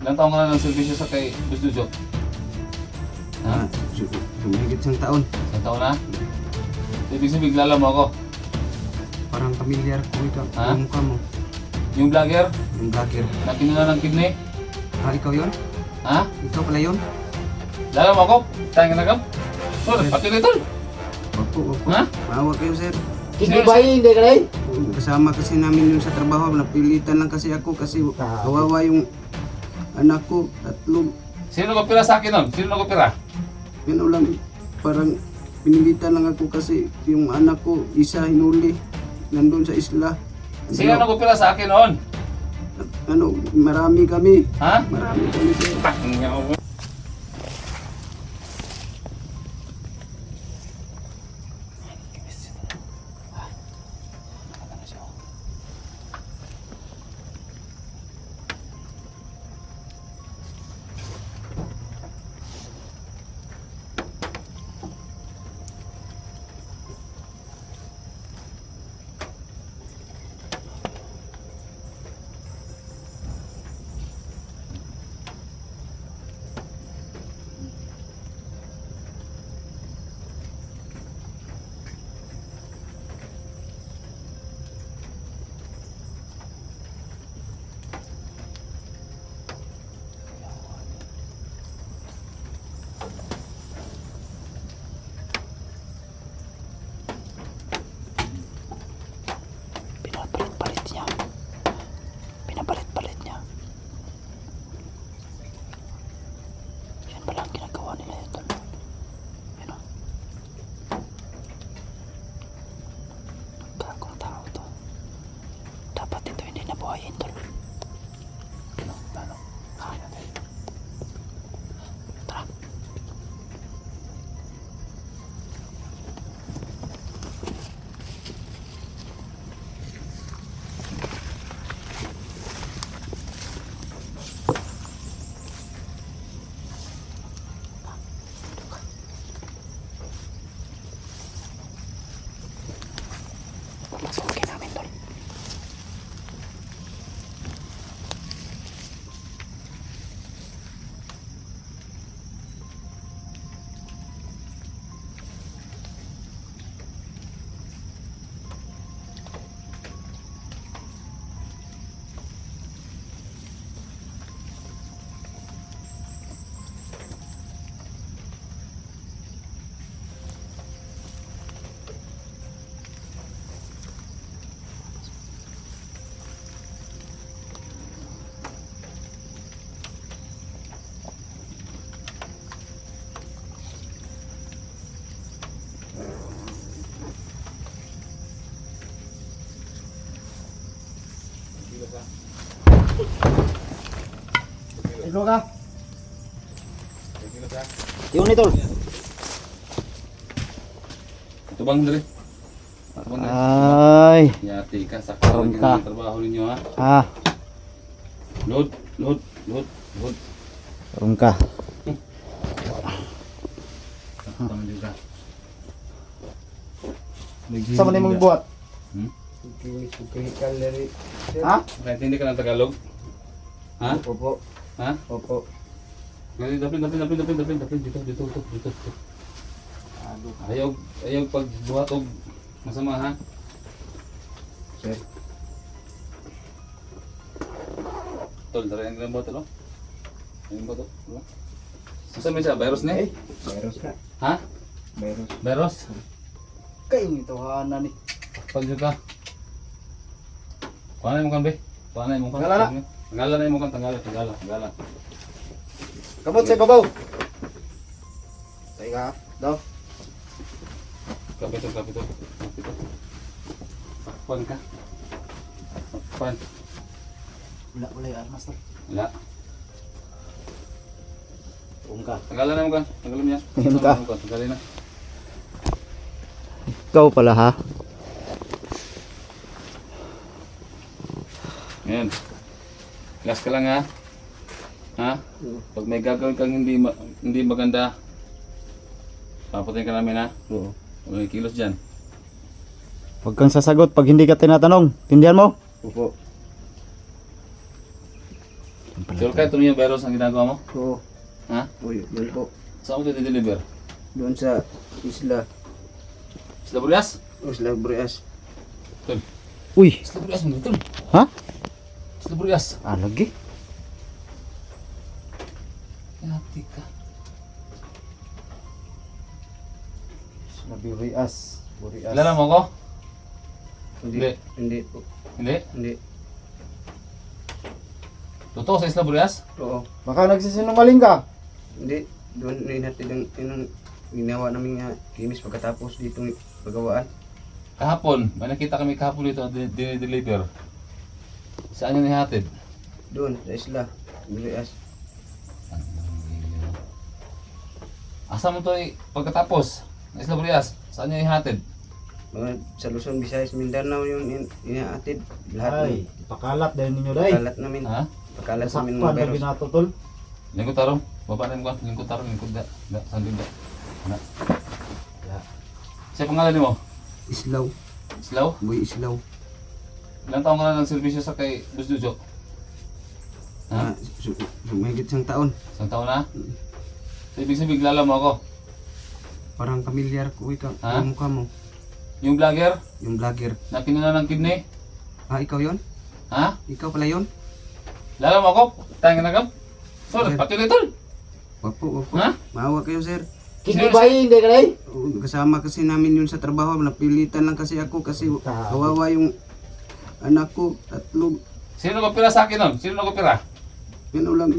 Ilang taon ka na ng servisyo sa kay Busdujo? Ha? Sumigit isang taon. Isang taon na? Ibig sabihin, kilala mo ako. Parang familiar ko ito. Ha? Yung mukha mo. Yung vlogger Yung vlogger. na kinuha ng kidney. Ikaw yun? Ha? Ikaw pala yun? Kilala mo ako? Tangin na ka? Sir, pati na ito. Opo. Ha? Maawa kayo, sir. Hindi ba hindi ka rin? Kasama kasi namin yun sa trabaho. Napilitan lang kasi ako kasi kawawa yung anak ko. Tatlong. Sino nagpapira sa akin nun? Sino nagpapira? Yun lang. Parang pinilitan lang ako kasi yung anak ko isa hinuli. Nandun sa isla. Sino nagpapira sa akin noon? Marami kami. Ha? Marami kami, sir. Tangin ako. Pinapalit niya. Yan pala ang ginagawa nila ito. Yan o. Gagong tao to. Dapat ito hindi nabuhayin tol. Ano? Tara. Pasukin namin tol. Ito ka? Yung ni tol. Ito bang dali? Ito bang dali? Ay. Yati ka, sakto Karoon lang ka. yung trabaho ninyo ha. Ha. Load. Turun ka. Tama juga. Sama na mong buhat. Ha? Nakaintindi ka ng Tagalog? Ha? Opo. Ha? Opo. Dapin. Dito. Ayaw pagbuhat og masama ha? Sir. Tol, tara yung buhat tol. Yung buhat tol. Saan may siya? Virus ni? Virus ka. Ha? Virus. Virus? Kayo ito hana ni. Pag ka. Kuha mo kan be? Kuha mo kan? Tanggalan Tanggalan mo kan, tanggalan. Kamot sa babaw. Teka, daw. Kapito. Pakpan ka. Pakpan. Wala yung armas tol. Wala. Turun ka. Tanggalan mo kan. Tanggalan niya. Ayun ka. Tanggalin na. Ikaw pala ha. Ayan. Last ka lang ha. Ha? Pag may gagawin kang hindi maganda, papatayin ka namin ha. Oo. Huwag may kilos dyan. Huwag kang sasagot pag hindi ka tinatanong. Tindihan mo? Opo. Sure ka, ito yung virus ang ginagawa mo? Oo. Ha? Uy, yun po. Saan mo ito deliver? Doon sa isla. Isla Burias? Isla Burias. Tol. Uy! Isla Burias mo dito. Ha? Isla Burias. Ah, lagi. Yati ka. Burias. Kilala mo ko? Hindi. Hindi po. Hindi? Hindi. Totoo sa Isla Burias? Oo. Baka nagsisinungaling ka. Hindi. Doon natin yung ginawa namin nga kinis pagkatapos dito pagawaan. Kahapon, may nakita kami kahapon dito dinideliver. Saan yun ihatid? Doon sa isla. Burias. Asa mo to pagkatapos? Sa Isla Burias, saan yun ihatid? Mga sa Luzon, Visayas, Mindanao yung inaatid. Lahat Ay, pakalat dahil ninyo day. pakalat namin. Ha? Pakalat namin Sakpan mga na virus. binatutol. Lingkod tarong. Baba na yung lingkod tarong. Lingkod da. Saan da? Na. Siya pangalan mo? Islaw. Islaw? Boy Islaw. Ilang taong ka na ng servisyo sa kay Boss Jojo? Ha? Mahigit isang taon. Isang taon na? So, ibig sabihin, kilala mo ako? Parang pamilyar ko ikaw. Ha? Yung mukha mo. Yung vlogger Yung vlogger. na kinuna ng kidney? Ah, ikaw yon? Ha? Ikaw pala yon? Kilala mo ako? Tayong ginagam? So, pati na tol. Wapo, wapo. Ha? Maawa kayo, sir. Kini ba hindi ka day? Oo, kasama kasi namin yun sa trabaho. Napilitan lang kasi ako kasi kawawa yung anak ko. Tatlong. Sino nagopera sa akin nun? Sino nagopera? Yan o lang.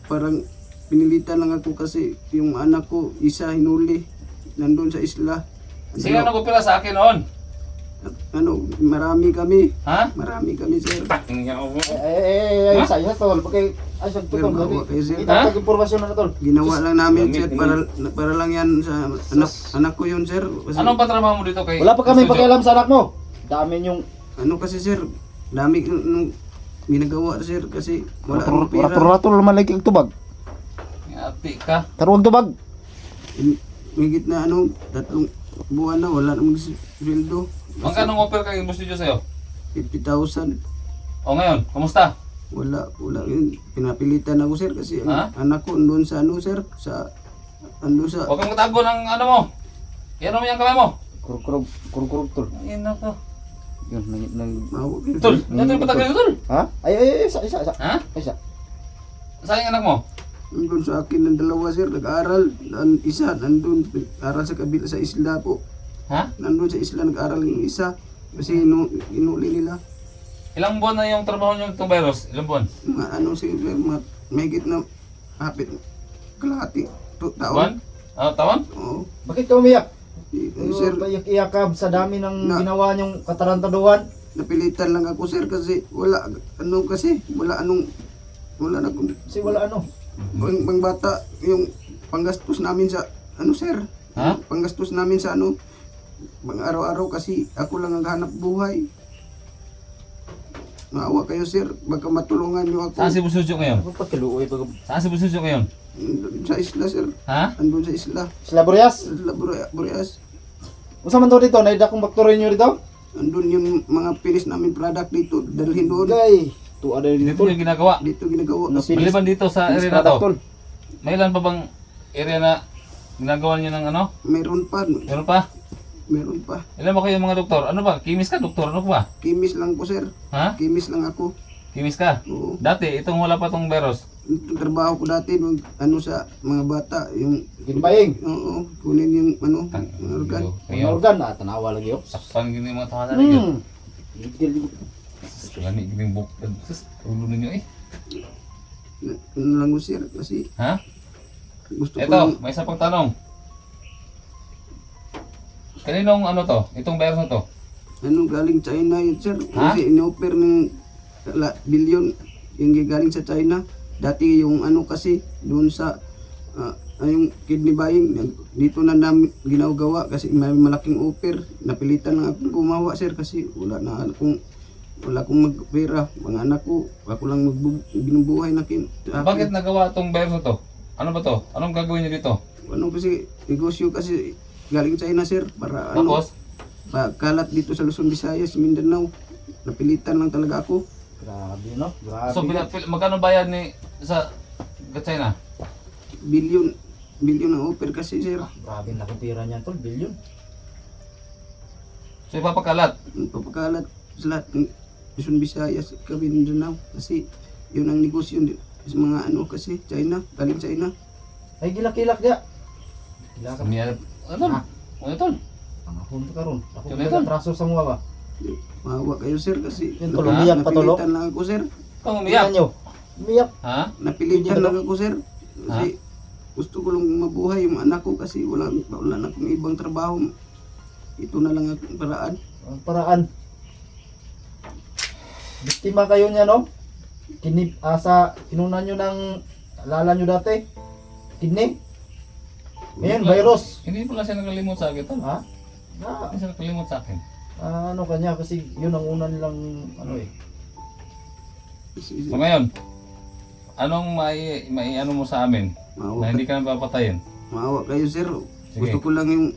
Parang pinilitan lang ako kasi yung anak ko, isa hinuli. Nandun sa isla. Sino nagopera sa akin noon? Ano, marami kami. Ha? Marami kami, sir. Tingnan mo. Eh, Ha? saya tol. Bakit ay sa Sir, tutol maawa kayo, sir. Kita tag impormasyon na tol. Ginawa lang namin, Lamig, sir, para lang yan sa anak ko yun, sir. Kasi, Anong patrabaho mo dito kay Wala pa kami Boss Jojo? pakialam sa anak mo. Dami yung ano kasi, sir, dami nung ginagawa, sir, kasi wala akong pera. rator naman lagi ang tubag. Ati ka. Taruang tubag. Higit na ano, 3 buwan na, wala namang sweldo. Magkano offer kay Boss Jojo sa'yo? 50,000. O ngayon, kumusta? Wala yun. Pinapilitan ako, sir, kasi Ha? anak ko andun sa ano, sir, andun sa, Huwag kang magtago ng ano mo. Yan mo yung kamay mo. Kurkurog tol. Ayun na to. Yun nang maawa kayo, Tol, sir. yan yung patagal tol. ha? Ay isa. Ha? Isa. Saan yung anak mo? Nandun sa akin ng dalawa, sir, nag-aaral. Isa, nandun, nag-aaral sa kabila sa isla po. Ha? Nandun sa isla, nag-aaral yung isa. Kasi inuli nila. Ilang buwan na yung trabaho niyo itong virus? Ilang buwan? Mga ano, sir, mahigit na hapit kalahati. Buwan? Taon. Taon? Oo. Bakit ka umiyak? Sir, Iyak-iyakab sa dami ng Na- ginawa niyong katarantaduhan. napilitan lang ako, sir, kasi wala na akong Kasi wala ano. Bang bata, yung panggastos namin sa ano, sir? Ha? Panggastos namin sa ano, pang araw-araw kasi ako lang ang hanap buhay. Maawa kayo, sir, baka matulungan niyo ako. Saan si Boss Jojo ngayon? Ano pa kiluoy pag Saan si Boss Jojo ngayon? Sa isla, sir. Ha? Andun sa isla. sila Boreas? Sa Burias. Unsa man to dito? Naida kong baktorin niyo dito? Andun yung mga finish namin product dito. Dalhin doon. Gay. Tu ada Dito dito. yung ginagawa. Dito ginagawa. Napili- Maliban dito sa Finished area na product, to. tol. May ilan pa bang area na ginagawa niyo ng ano? Meron pa. Meron pa? Meron pa. Ilan ba kayo mga doktor? Ano ba? Kimis ka? Doktor? Ano ba? Kimis lang po, sir. Ha? Kimis lang ako. Kimis ka? Oo. Dati, itong wala pa tong virus. Yung trabaho ko dati, nung ano sa mga bata, yung Ginbaying. oo, kunin yung ano, mga organ. Ang Ngayon, organ na tanawa lagi oh. sakpan gini mga tahanan ninyo. Igil. Gani gini bukod. Sus, ulo ninyo eh. Ano lang ko, sir, kasi Ha? gusto ko Ito, lang, may isa pang tanong. Kaninong ano to? Itong virus na to? ano, galing China yun, sir. Ha? Kasi in-offer ng bilyon yung galing sa China. Dati yung ano kasi, doon sa, yung kidney buying, dito na namin ginagawa kasi may malaking offer. Napilitan lang akong gumawa, sir, kasi wala akong magpera. Mga anak ko, ako lang binubuhay na Bakit nagawa itong virus na to? Ano ba to? Anong gagawin niyo dito? Ano kasi, negosyo kasi galing China, sir, para ano, Tapos, kalat dito sa Luzon, Visayas, Mindanao. Napilitan lang talaga ako. Grabe no. Grabe. so magkano bayad ni sa China? Bilyon ang offer kasi sir. Grabe na pira niyan tol, bilyon. So ipapakalat. Papakalat sa lahat ng Luzon, Visayas, kami Mindanao. Kasi yun ang negosyo sa mga ano kasi China, galing China. Ay gilak-gilak dia. Gilak. Niya, ano? Ano tol? Ang punto karon. Ako Tuloy, tol. traso sa mga ba. Maawa kayo sir kasi Yun, tol, umiyak pa, tol, oh. napilitan lang ako sir. Kung Umiyak umiyak. nyo. Umiyak. Ha? Napilitan Hindi lang ako sir. Kasi gusto ko lang mabuhay yung anak ko kasi wala na akong ibang trabaho. Ito na lang ang paraan. Ang paraan. Biktima kayo niya no? Sa kinunan nyo ng alala nyo dati. Kidney. Ngayon, virus. Hindi pala siya nakalimot sa akin tol. Ha? Hindi siya nakalimot sa akin. Ano kanya kasi yun ang una nilang ano eh. So ngayon, anong may ano mo sa amin Maawa, na hindi ka na papatayin? maawa kayo sir. Sige. Gusto ko lang yung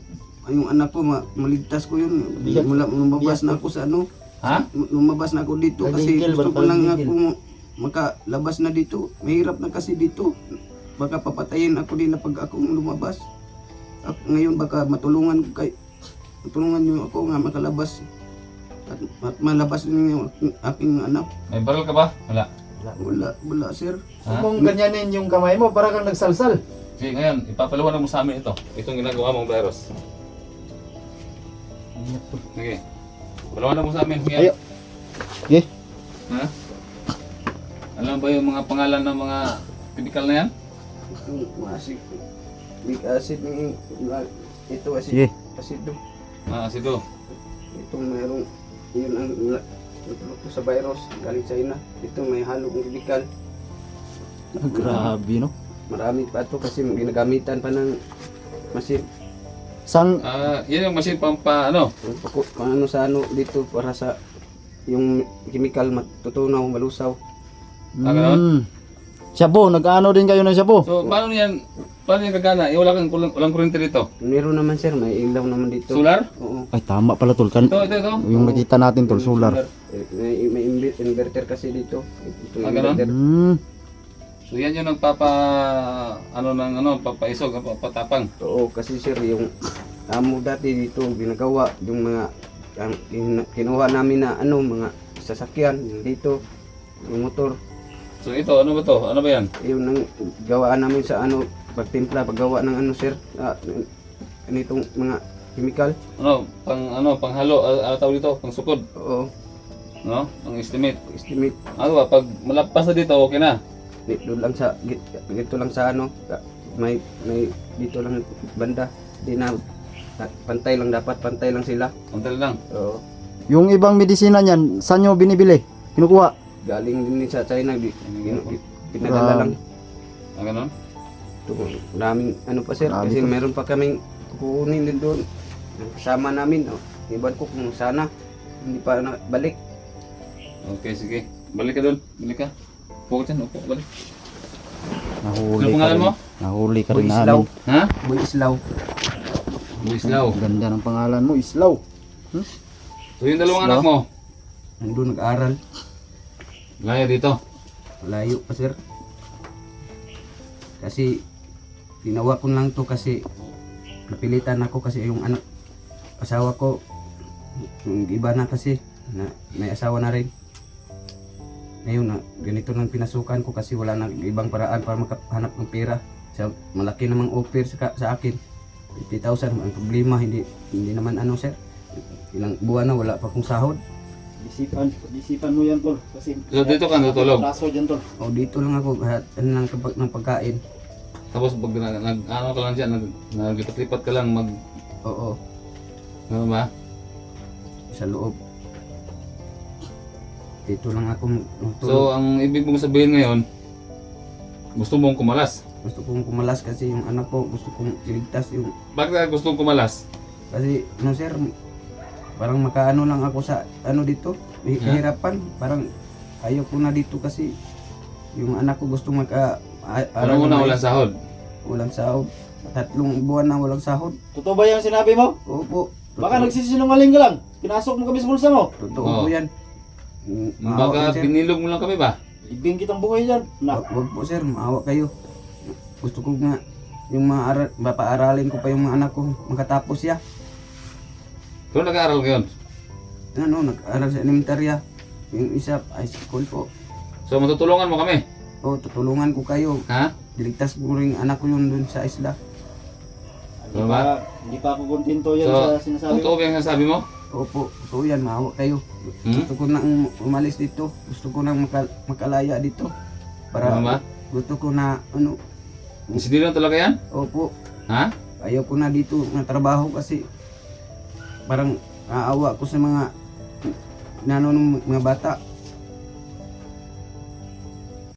anak ko maligtas ko yun. Biyak. Mula lumabas na ako sa ano. Ha? Lumabas na ako dito kasi Paligil, gusto ko ba't lang paligil? ako makalabas na dito. Mahirap na kasi dito. Baka papatayin ako nila pag ako lumabas. Ngayon baka matulungan niyo ako nga makalabas. At malabas niyo yung aking anak. May baril ka ba? Wala. Wala sir. Ha? Kung ganyanin yung kamay mo, para kang nagsalsal. Sige, ngayon, ipapaluhan mo sa amin ito. Itong ginagawa mong virus. Sige. Paluhan mo sa amin. Sige. Ayo. Okay. Ha? Alam ba yung mga pangalan ng mga chemical na yan? Yung acid. Big acid ng ito acid. Sige. Acid do. Asido. Itong mayroong yun ang ito sa virus galing China. Ito may halong chemical. Grabe no. Marami pa ito kasi ginagamitan pa ng machine. Sang Yan yung machine ano? Paano sa ano dito para sa yung chemical matutunaw, malusaw. Ganon? Shabu, nag-ano din kayo ng shabu? So, paano yan gagana? Walang kuryente dito. Meron naman sir, may ilaw naman dito. Solar? Oo. Ay tama pala tol. Kan Ito. yung nakita natin tol, solar. May inverter kasi dito. Ito yung Ganon? inverter. So, yan yung papaisog, papatapang. Oo, kasi sir, yung amo dati dito ginagawa yung mga kinuha namin na mga sasakyan yung dito, yung motor. So, ito, ano ba to? Ano ba yan? Yun ang gawaan namin sa pagtimpla, paggawa ng sir, ganitong mga chemical. Panghalo, tawag dito, pang sukod. Oo, No? Ang estimate. estimate. Ano ba, pag malagpas na dito, okay na. Dito lang sa may dito lang banda. Di na pantay lang sila. Kontal lang. Oo. Yung ibang medisina niyan, saan nyo binibili? Kinukuha? Galing din sa China, pinadala lang. Ganon? Ito, maraming pa sir, Grabe kasi to. meron pa kaming kukunin din doon. Kasama namin, iban ko kung sana hindi pa balik. Okay, sige. Balik ka doon. Balik ka. Upo ka dyan. Upo. Balik. Nahuli Ano pangalan mo? Nahuli ka rin Islaw. namin. Ha? Boy Islaw. Islaw. Ganda ng pangalan mo, Islaw. So yung dalawang anak mo, Nandun nag-aral. laya dito. Malayo pa sir. Kasi ginawa ko lang to kasi napilitan ako kasi yung asawa ko yung iba na kasi may asawa na rin. Ngayon ganito nang pinasukan ko kasi wala na ibang paraan para makahanap ng pera. Malaki namang offer sa akin. 50,000 ang problema hindi naman sir. Ilang buwan na wala pa akong sahod. Isipan mo yan tol. Kasi So dito ka natulog. traso dyan tol. O dito lang ako kahit lang ng pagkain. Tapos pag ano ka lang dyan, naglipat-lipat ka lang Oo, ano ba? sa loob. Dito lang ako So ang ibig mong sabihin ngayon, gusto mong kumalas. gusto kong kumalas kasi yung anak ko gusto kong iligtas yung Bakit ka gusto mong kumalas? kasi sir parang makaano lang ako sa dito kahirapan parang ayaw ko na dito kasi yung anak ko gusto Parang una walang sahod. walang sahod 3 buwan na walang sahod. Totoo ba yung sinabi mo? Opo, Baka nagsisinungaling ka lang. Pinasok mo kami sa bulsa mo. totoo Oo. po yan. Baka binilog mo lang kami ba? Ibing kitang buhay yan. Na, Wag po sir, maawa kayo. Gusto ko nga yung mapaaralin ko pa yung mga anak ko makatapos ya. Kung nag-aaral ka yun? Ano, nag-aral sa elementarya. Yung isa, high school po. So matutulungan mo kami? O, tutulungan ko kayo. Ha? Diligtas ko rin anak ko yun dun sa isla. hindi pa ako kontento yan So, sa sinasabi kung mo. totoo ba yung sinasabi mo? Opo, totoo yan, maawa kayo. Hmm? Gusto ko nang umalis dito. Gusto ko nang makalaya dito. Para Ano ba? gusto ko na, ano, Sinino talaga yan? opo, Ha? ayaw ko na dito na trabaho kasi parang naawa ko sa mga ng mga bata.